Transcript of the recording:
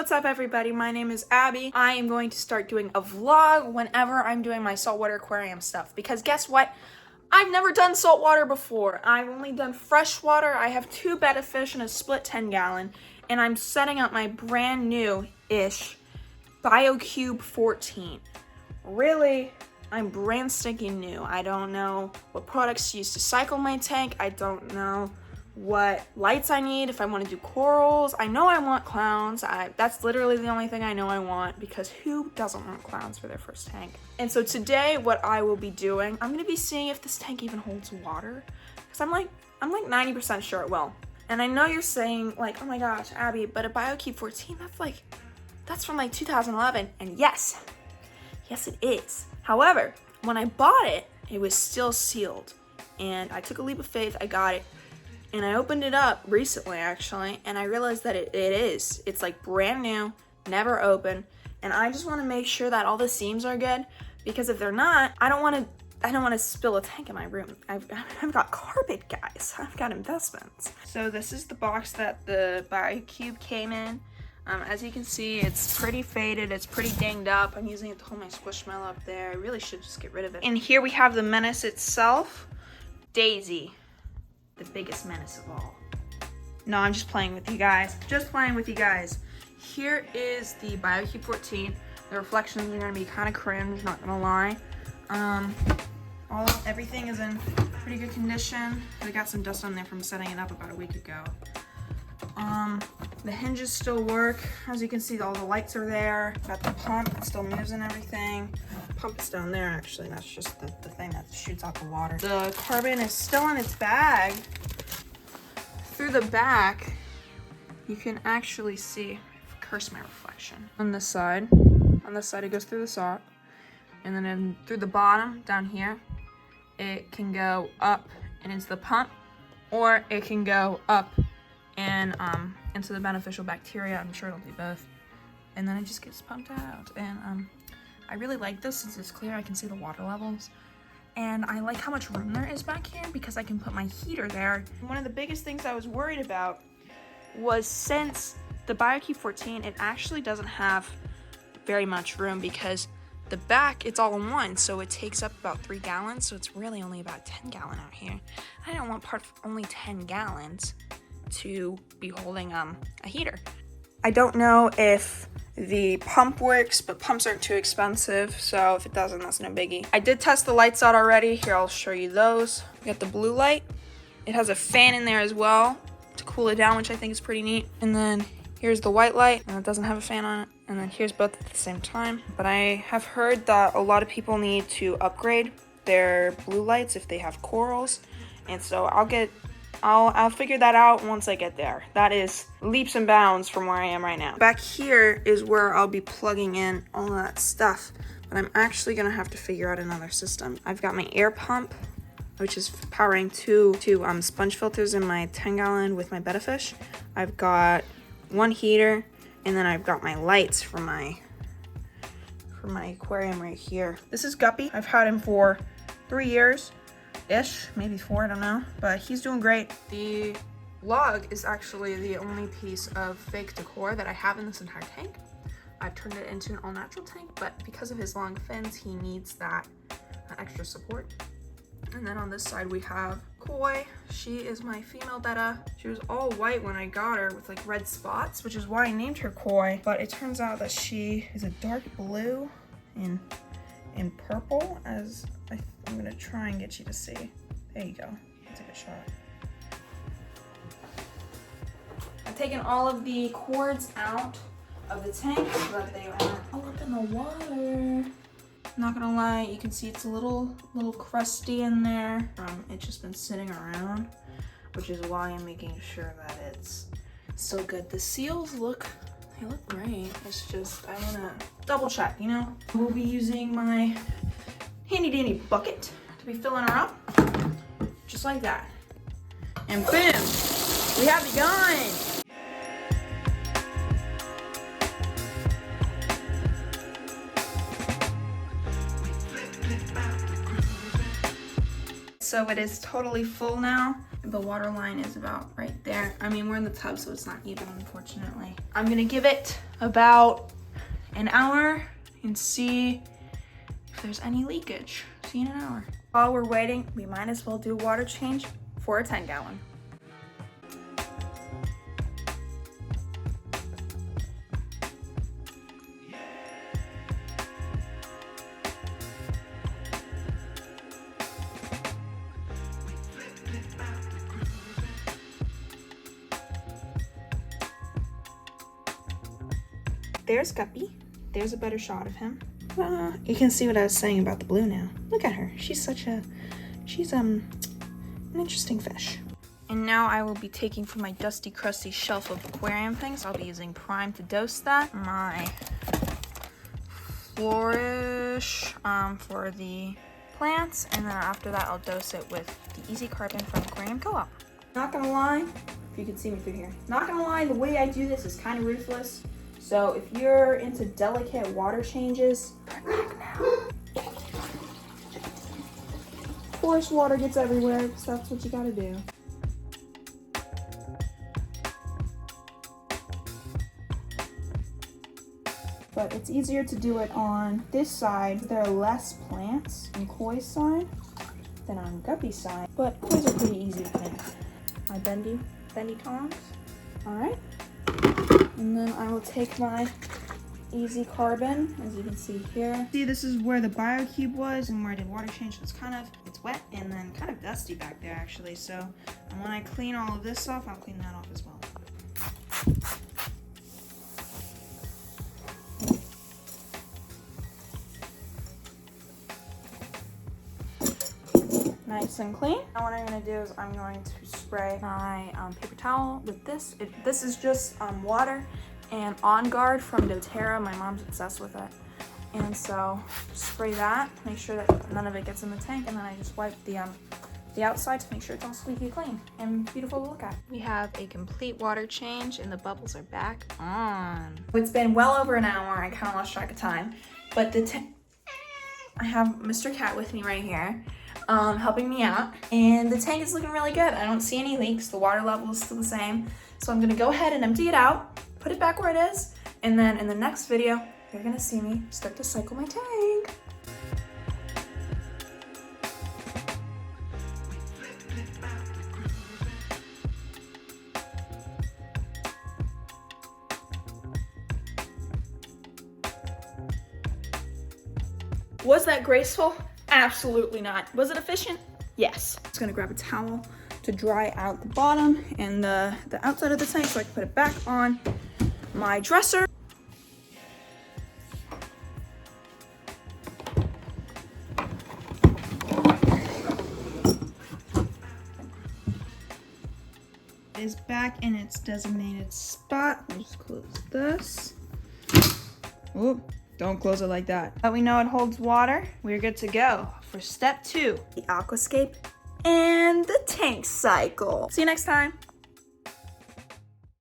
what's up everybody? My name is Abby. I am going to start doing a vlog whenever I'm doing my saltwater aquarium stuff because guess what? I've never done saltwater before. I've only done freshwater. I have 2 betta fish and a split 10-gallon, and I'm setting up my brand new-ish BioCube 14. Really, I'm brand stinking new. I don't know what products to use to cycle my tank. I don't know what lights I need, if I want to do corals. I know I want clowns. That's literally the only thing I know I want, because who doesn't want clowns for their first tank? And so today what I will be doing, I'm going to be seeing if this tank even holds water, because I'm like 90% sure it will. And I know you're saying like, oh my gosh, Abby, but a BioCube 14, that's from like 2011. And yes it is. However, when I bought it, it was still sealed, and I took a leap of faith. I got it. And I opened it up recently, actually, and I realized that it's like brand new, never open, and I just want to make sure that all the seams are good, because if they're not, I don't want to spill a tank in my room. I've got carpet, guys. I've got investments. So this is the box that the BioCube came in. As you can see, it's pretty faded, it's pretty dinged up. I'm using it to hold my squishmallow up there. I really should just get rid of it. And here we have the menace itself, Daisy. The biggest menace of all. No, I'm just playing with you guys. Here is the BioCube 14. The reflections are gonna be kind of cringe, not gonna lie. Everything is in pretty good condition. We got some dust on there from setting it up about a week ago. The hinges still work. As you can see, all the lights are there. Got the pump, it still moves and everything. Pump is down there, actually. That's just the thing that shoots out the water. The carbon is still in its bag. Through the back, you can actually see, curse my reflection. On this side it goes through the sock. And then through the bottom, down here, it can go up and into the pump, or it can go up and into the beneficial bacteria. I'm sure it'll do both. And then it just gets pumped out. And I really like this since it's clear. I can see the water levels. And I like how much room there is back here because I can put my heater there. One of the biggest things I was worried about was, since the BioCube 14, it actually doesn't have very much room because the back, it's all in one, so it takes up about 3 gallons, so it's really only about 10 gallon out here. I don't want only 10 gallons to be holding a heater. I don't know if the pump works, but pumps aren't too expensive, so if it doesn't, that's no biggie. I did test the lights out already. Here, I'll show you those. We got the blue light. It has a fan in there as well to cool it down, which I think is pretty neat. And then here's the white light, and it doesn't have a fan on it. And then here's both at the same time. But I have heard that a lot of people need to upgrade their blue lights if they have corals, and so I'll figure that out once I get there. That is leaps and bounds from where I am right now. Back here is where I'll be plugging in all that stuff, but I'm actually gonna have to figure out another system. I've got my air pump, which is powering two sponge filters in my 10-gallon with my betta fish. I've got 1 heater, and then I've got my lights for my aquarium right here. This is Guppy. I've had him for 3 years-ish, maybe 4, I don't know, but he's doing great. The log is actually the only piece of fake decor that I have in this entire tank. I've turned it into an all-natural tank, but because of his long fins, he needs that extra support. And then on this side we have Koi. She is my female betta. She was all white when I got her with like red spots, which is why I named her Koi, but it turns out that she is a dark blue and purple, as I'm gonna try and get you to see. There you go. That's a good shot. I've taken all of the cords out of the tank so that they aren't all up in the water. Not gonna lie, you can see it's a little crusty in there. It's just been sitting around, which is why I'm making sure that it's still good. The seals look great. It's just, I wanna double check, you know? We'll be using my handy dandy bucket to be filling her up, just like that. And boom, we have begun. So it is totally full now. The water line is about right there. I mean, we're in the tub, so it's not even, unfortunately. I'm gonna give it about an hour and see if there's any leakage. See you in an hour. While we're waiting, we might as well do a water change for a 10-gallon. There's Guppy. There's a better shot of him. You can see what I was saying about the blue now. Look at her. She's an interesting fish. And now I will be taking from my dusty, crusty shelf of aquarium things. I'll be using Prime to dose that. My Flourish for the plants. And then after that, I'll dose it with the Easy Carbon from Aquarium Co-op. Not gonna lie, if you can see me through here. Not gonna lie, the way I do this is kind of ruthless. So if you're into delicate water changes, turn back now. Of course, water gets everywhere, because that's what you gotta do. But it's easier to do it on this side. There are less plants on Koi's side than on Guppy's side, but Koi's are pretty easy to clean. My bendy tongs. All right. And then I will take my Easy Carbon, as you can see here. See, this is where the BioCube was and where I did water change. It's wet and then kind of dusty back there actually. So and when I clean all of this off, I'll clean that off as well. Nice and clean. Now what I'm going to do is I'm going to spray my paper towel with this. This is just water and On Guard from doTERRA. My mom's obsessed with it. And so spray that, make sure that none of it gets in the tank, and then I just wipe the outside to make sure it's all squeaky clean and beautiful to look at. We have a complete water change and the bubbles are back on. It's been well over an hour. I kind of lost track of time, but I have Mr. Cat with me right here. Helping me out, and the tank is looking really good. I don't see any leaks. The water level is still the same. So I'm gonna go ahead and empty it out, put it back where it is, and then in the next video, you're gonna see me start to cycle my tank. Was that graceful? Absolutely not. Was it efficient? Yes. I'm just gonna grab a towel to dry out the bottom and the outside of the tank so I can put it back on my dresser. It is back in its designated spot. I'll just close this. Oh. Don't close it like that. But we know it holds water. We're good to go for step 2, the aquascape and the tank cycle. See you next time.